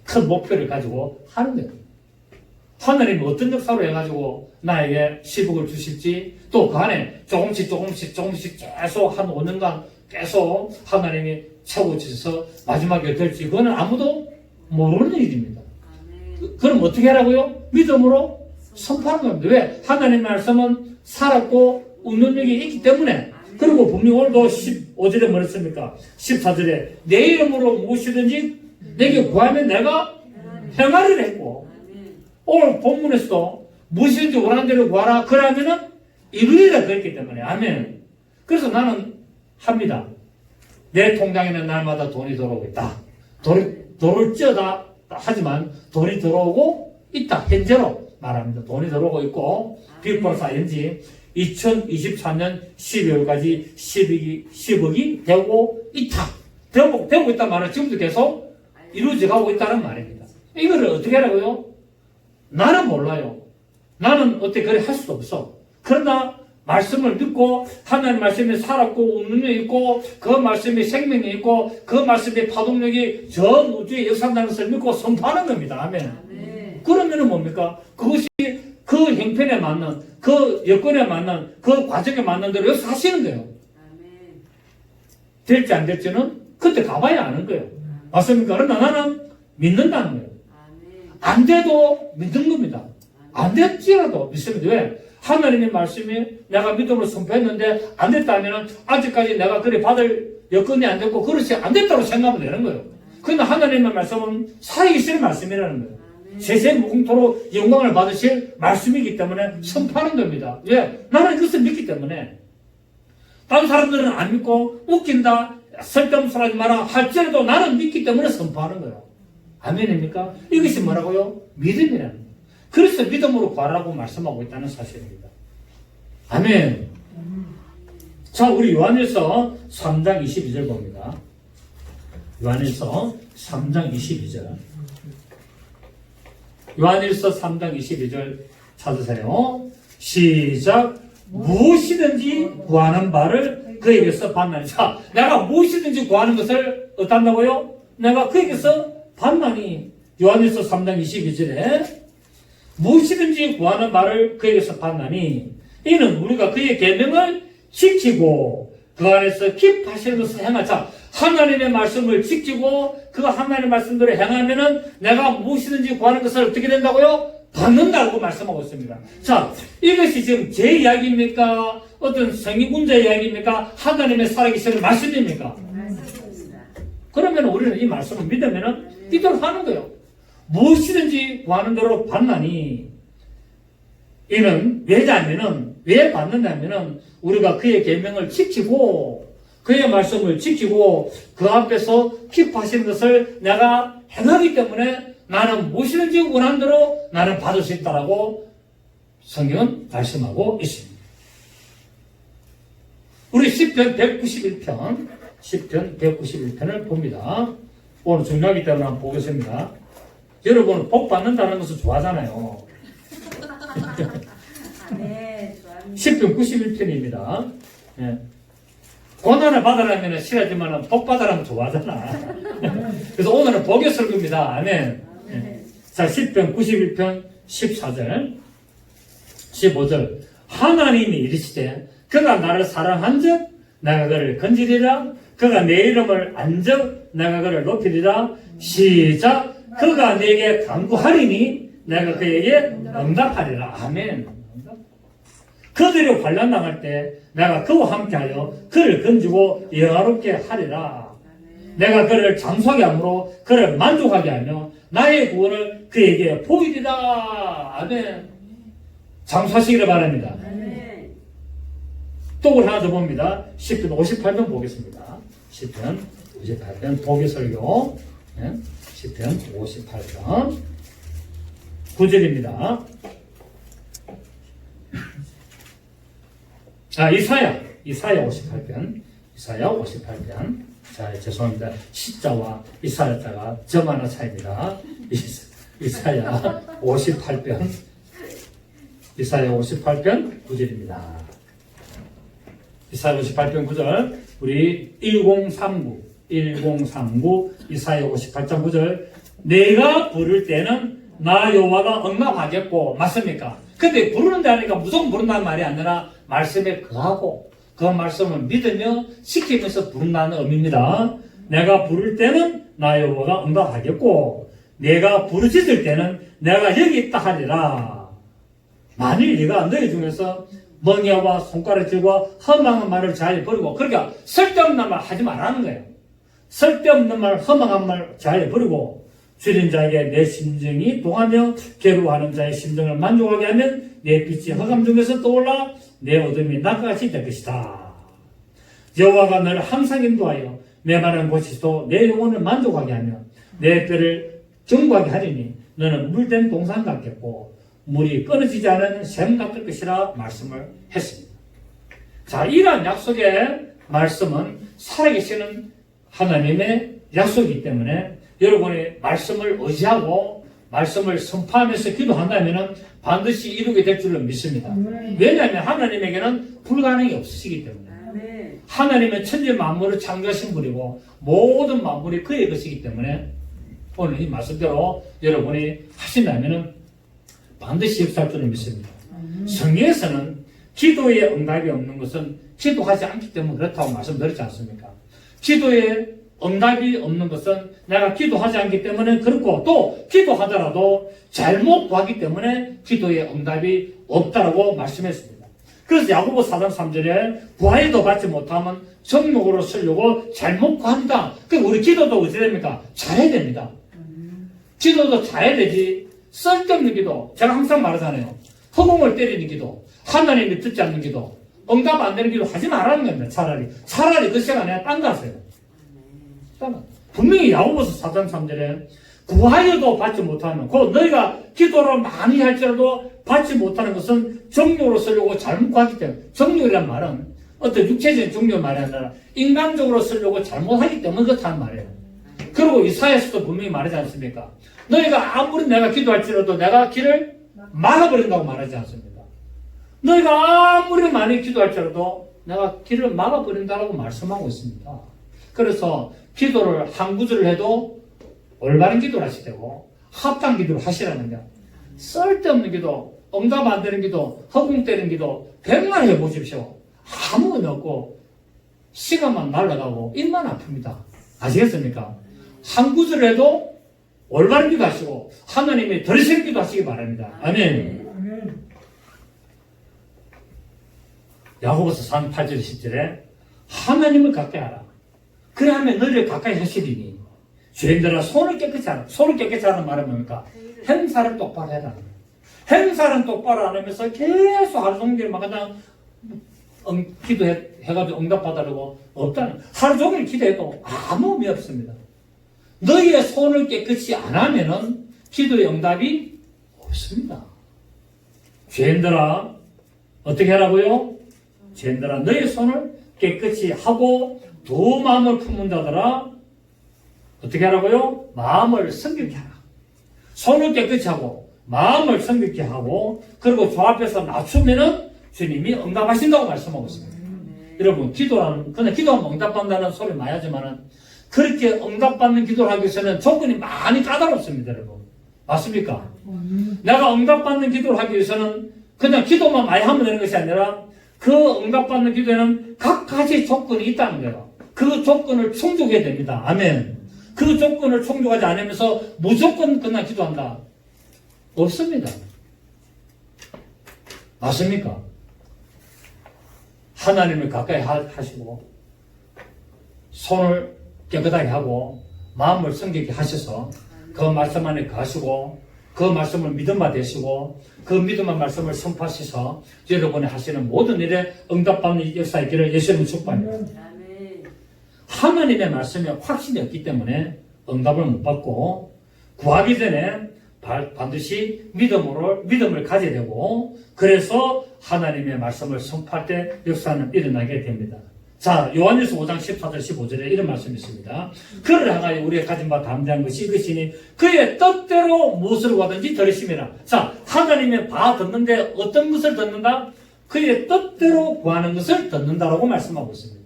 S1: 큰 목표를 가지고 하는 거예요. 하나님이 어떤 역사로 해가지고 나에게 10억을 주실지 또 그 안에 조금씩 계속 한 5년간 계속 하나님이 채워주셔서 마지막에 될지 그거는 아무도 모르는 일입니다. 그럼 어떻게 하라고요? 믿음으로 선포하는 겁니다. 왜? 하나님의 말씀은 살았고 운명력이 있기 때문에. 그리고 분명히 오늘도 15절에 뭐랬습니까? 14절에 내 이름으로 무엇이든지 내게 구하면 내가 행하리라 했고 오늘 본문에서도 무엇이든지 원하는 대로 구하라. 그러면은 이루리라 그랬기 때문에. 아멘. 그래서 나는 합니다. 내 통장에는 날마다 돈이 들어오고 있다. 돈을 찌어다 하지만 돈이 들어오고 있다. 현재로 말합니다. 돈이 들어오고 있고 빅보너스 ING 2024년 12월까지 10억이 되고 있다. 되고 있단 말은 지금도 계속 이루어져 가고 있다는 말입니다. 이거를 어떻게 하라고요? 나는 몰라요. 나는 어떻게 그래 할 수도 없어. 그러나 말씀을 듣고 하나님 말씀에 살았고 운명이 있고 그 말씀에 생명이 있고 그 말씀에 파동력이 전 우주에 역사한다는 것을 믿고 선포하는 겁니다. 아멘. 그러면은 뭡니까? 그것이 그 형편에 맞는 그 여건에 맞는 그 과정에 맞는 대로 여기서 하시는 거예요. 될지 안 될지는 그때 가봐야 아는 거예요. 맞습니까? 그러나 나는 믿는다는 거예요. 안 돼도 믿는 겁니다. 안 됐지라도 믿습니다. 왜? 하나님의 말씀이 내가 믿음으로 선포했는데 안 됐다면 아직까지 내가 그래 받을 여건이 안 됐고 그릇이 안 됐다고 생각하면 되는 거예요. 그러나 하나님의 말씀은 살아계시는 말씀이라는 거예요. 세세 무궁토로 영광을 받으실 말씀이기 때문에 선포하는 겁니다. 왜? 나는 그것을 믿기 때문에. 다른 사람들은 안 믿고 웃긴다, 쓸데없는 하지 마라 할지라도 나는 믿기 때문에 선포하는 거예요. 아멘입니까? 이것이 뭐라고요? 믿음이라는 거예요. 그래서 믿음으로 구하라고 말씀하고 있다는 사실입니다. 아멘. 자, 우리 요한일서 3장 22절 봅니다. 요한일서 3장 22절. 요한일서 3장 22절 찾으세요. 시작. 무엇이든지 구하는 바를 그에게서 받나니. 자, 내가 무엇이든지 구하는 것을 어떤다고요? 내가 그에게서 받나니. 요한일서 3장 22절에 무엇이든지 구하는 바를 그에게서 받나니 이는 우리가 그의 계명을 지키고 그 안에서 기뻐하시는 것을 행하자. 하나님의 말씀을 지키고 그 하나님의 말씀대로 행하면은 내가 무엇이든지 구하는 것을 어떻게 된다고요? 받는다고 말씀하고 있습니다. 자, 이것이 지금 제 이야기입니까? 어떤 성인군자 이야기입니까? 하나님의 살아계시는 말씀입니까? 말씀입니다. 그러면 우리는 이 말씀을 믿으면은 이대로 하는 거예요. 무엇이든지 구하는 대로 받나니 이는 왜냐하면은 왜 받는다면은 우리가 그의 계명을 지키고 그의 말씀을 지키고 그 앞에서 기뻐하시는 것을 내가 행하기 때문에 나는 무엇이든지 원하는 대로 나는 받을 수 있다라고 성경은 말씀하고 있습니다. 우리 시편 191편을 봅니다. 오늘 중요하기 때문에 한번 보겠습니다. 여러분 복 받는다는 것을 좋아하잖아요.
S2: 네, 좋아합니다.
S1: 10편 91편입니다. 예. 고난을 받으려면 싫어하지만 복 받으려면 좋아하잖아. 그래서 오늘은 복의 설교입니다. 아멘. 예. 자, 10편 91편 14절 15절 하나님이 이르시되 그가 나를 사랑한즉 내가 그를 건지리라 그가 내 이름을 안즉 내가 그를 높이리라. 시작. 그가 내게 간구하리니 내가 그에게 응답하리라. 아멘. 그들이 환난 당할 때 내가 그와 함께하여 그를 건지고 영화롭게 하리라. 내가 그를 장수하게 함으로 그를 만족하게 하며 나의 구원을 그에게 보이리라. 아멘. 장수하시기를 바랍니다. 또 하나 더 봅니다. 10편 58편 보겠습니다. 10편 58편 복의 설교. 10편 58편 9절입니다. 이사야 58편. 자, 죄송합니다. 시자와 이사야자가 점 하나 차이입니다. 이사야 58편 9절입니다. 이사야 58편 9절. 우리 1039 이사야 58장 9절. 내가 부를 때는 나 여호와가 응답하겠고. 맞습니까? 근데 부르는데 하니까 무조건 부른다는 말이 아니라 말씀에 거하고 그 말씀을 믿으며 지키면서 부른다는 의미입니다. 내가 부를 때는 나 여호와가 응답하겠고 내가 부르짖을 때는 내가 여기 있다 하리라. 만일 네가 너희 중에서 멍에와 손가락질과 허망한 말을 잘 버리고, 그러니까 쓸데없는 말 하지 말라는 거예요. 쓸데없는 말, 허망한 말 잘 버리고 줄인 자에게 내 심정이 동하며 괴로워하는 자의 심정을 만족하게 하면 내 빛이 흑암 중에서 떠올라 내 어둠이 낮과 같이 될 것이다. 여호와가 너를 항상 인도하여 메마른 곳에서도 내 영혼을 만족하게 하며 내 뼈를 견고하게 하리니 너는 물된 동산 같겠고 물이 끊어지지 않은 샘 같을 것이라 말씀을 했습니다. 자, 이러한 약속의 말씀은 살아계시는 하나님의 약속이기 때문에 여러분이 말씀을 의지하고 말씀을 선포하면서 기도한다면 반드시 이루게 될 줄로 믿습니다. 왜냐하면 하나님에게는 불가능이 없으시기 때문에. 하나님은 천지 만물을 창조하신 분이고 모든 만물이 그의 것이기 때문에 오늘 이 말씀대로 여러분이 하신다면 반드시 역사할 줄로 믿습니다. 성경에서는 기도에 응답이 없는 것은 기도하지 않기 때문에 그렇다고 말씀드렸지 않습니까? 기도에 응답이 없는 것은 내가 기도하지 않기 때문에 그렇고 또 기도하더라도 잘못 구하기 때문에 기도에 응답이 없다라고 말씀했습니다. 그래서 야고보 4장 3절에 구하여도 받지 못하면 정욕으로 쓰려고 잘못 구한다. 그럼 우리 기도도 어떻게 됩니까? 잘해야 됩니다. 기도도 잘해야 되지. 쓸데없는 기도. 제가 항상 말하잖아요. 허공을 때리는 기도. 하나님이 듣지 않는 기도. 응답 안 되는 기도 하지 말라는 겁니다. 차라리 그 시간에 딴 거 하세요. 분명히 야고보서 4장 3절에 구하여도 받지 못하면 곧 너희가 기도를 많이 할지라도 받지 못하는 것은 정욕으로 쓰려고 잘못 구하기 때문에 정욕이란 말은 어떤 육체적인 정욕 말이 아니라 인간적으로 쓰려고 잘못하기 때문에 그렇다는 말이에요. 그리고 이사야서도 분명히 말하지 않습니까? 너희가 아무리 내가 기도할지라도 내가 길을 막아버린다고 말하지 않습니까? 너희가 아무리 많이 기도할지라도 내가 길을 막아버린다고 말씀하고 있습니다. 그래서 기도를 한 구절을 해도 올바른 기도를 하시게 되고 합당 기도를 하시라는 거. 쓸데없는 기도, 응답 안 되는 기도, 허공 때리는 기도 100만 해보십시오. 아무 의미 없고 시간만 날아가고 입만 아픕니다. 아시겠습니까? 한 구절 해도 올바른 기도 하시고 하나님이 덜생 기도 하시기 바랍니다. 아멘. 야고보서 3장 8절 10절에 하나님을 가까이 하라. 그래야만 너희를 가까이 하시리니 죄인들아 손을 깨끗이 하라. 손을 깨끗이 하라는 말은 뭡니까? 행사를 똑바로 해라. 행사는 똑바로 안 하면서 계속 하루 종일 막 그냥 기도해가지고 응답받으려고 없다는. 하루 종일 기도해도 아무 의미 없습니다. 너희의 손을 깨끗이 안 하면은 기도의 응답이 없습니다. 죄인들아 어떻게 하라고요? 죄인들아 너희 손을 깨끗이 하고 두 마음을 품는다더라. 어떻게 하라고요? 마음을 성결케 하라. 손을 깨끗이 하고 마음을 성결케 하고 그리고 주 앞에서 낮추면은 주님이 응답하신다고 말씀하고 있습니다. 여러분 기도라는 그냥 기도하면 응답받는다는 소리 많이 하지만은 그렇게 응답받는 기도를 하기 위해서는 조건이 많이 까다롭습니다. 여러분 맞습니까? 내가 응답받는 기도를 하기 위해서는 그냥 기도만 많이 하면 되는 것이 아니라 그 응답받는 기도에는 각가지 조건이 있다는 거예요. 그 조건을 충족해야 됩니다. 아멘. 그 조건을 충족하지 않으면서 무조건 그냥 기도한다. 없습니다. 맞습니까? 하나님을 가까이 하시고 손을 깨끗하게 하고 마음을 성결케 하셔서 그 말씀 안에 가시고 그 말씀을 믿음화 되시고 그 믿음의 말씀을 선포하셔서 여러분이 하시는 모든 일에 응답받는 역사의 길을 예수님은 축복합니다. 하나님의 말씀에 확신이 없기 때문에 응답을 못 받고 구하기 전에 반드시 믿음을 가져야 되고 그래서 하나님의 말씀을 선포할 때 역사는 일어나게 됩니다. 자, 요한일서 5장 14절 15절에 이런 말씀이 있습니다. 그를 향하여 우리가 가진 바 담대한 것이 이것이니 그의 뜻대로 무엇을 구하든지 들으심이라. 자, 하나님의 바 듣는데 어떤 것을 듣는다? 그의 뜻대로 구하는 것을 듣는다라고 말씀하고 있습니다.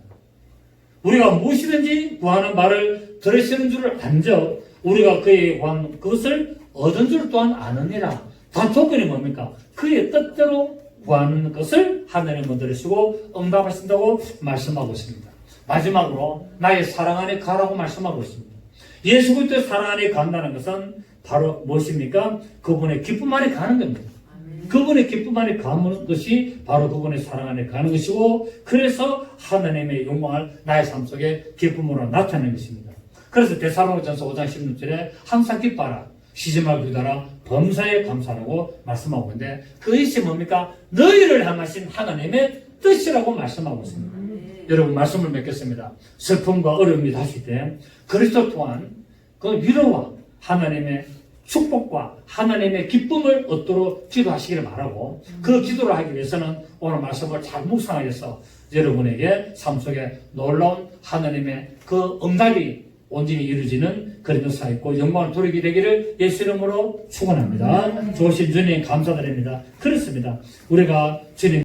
S1: 우리가 무엇이든지 구하는 말을 들으시는 줄을 안적 우리가 그의 구한 그것을 얻은 줄 또한 아느니라. 다 조건이 뭡니까? 그의 뜻대로 구하는 것을 하나님은 들으시고 응답하신다고 말씀하고 있습니다. 마지막으로 나의 사랑 안에 가라고 말씀하고 있습니다. 예수 그리스도의 사랑 안에 간다는 것은 바로 무엇입니까? 그분의 기쁨 안에 가는 겁니다. 그분의 기쁨 안에 가는 것이 바로 그분의 사랑 안에 가는 것이고 그래서 하나님의 영광을 나의 삶 속에 기쁨으로 나타내는 것입니다. 그래서 데살로니가전서 5장 16절에 항상 기뻐하라, 쉬지 말고 기도하라, 범사에 감사하라고 말씀하고 있는데 그것이 뭡니까? 너희를 향하신 하나님의 뜻이라고 말씀하고 있습니다. 여러분 말씀을 맺겠습니다. 슬픔과 어려움이 닥칠 때 그리스도 또한 그 위로와 하나님의 축복과 하나님의 기쁨을 얻도록 기도하시기를 바라고, 그 기도를 하기 위해서는 오늘 말씀을 잘 묵상하여서 여러분에게 삶 속에 놀라운 하나님의 그 응답이 온전히 이루어지는 그런 역사가 있고 영광을 돌리게 되기를 예수 이름으로 축원합니다. 좋으신 주님 감사드립니다. 그렇습니다. 우리가 주님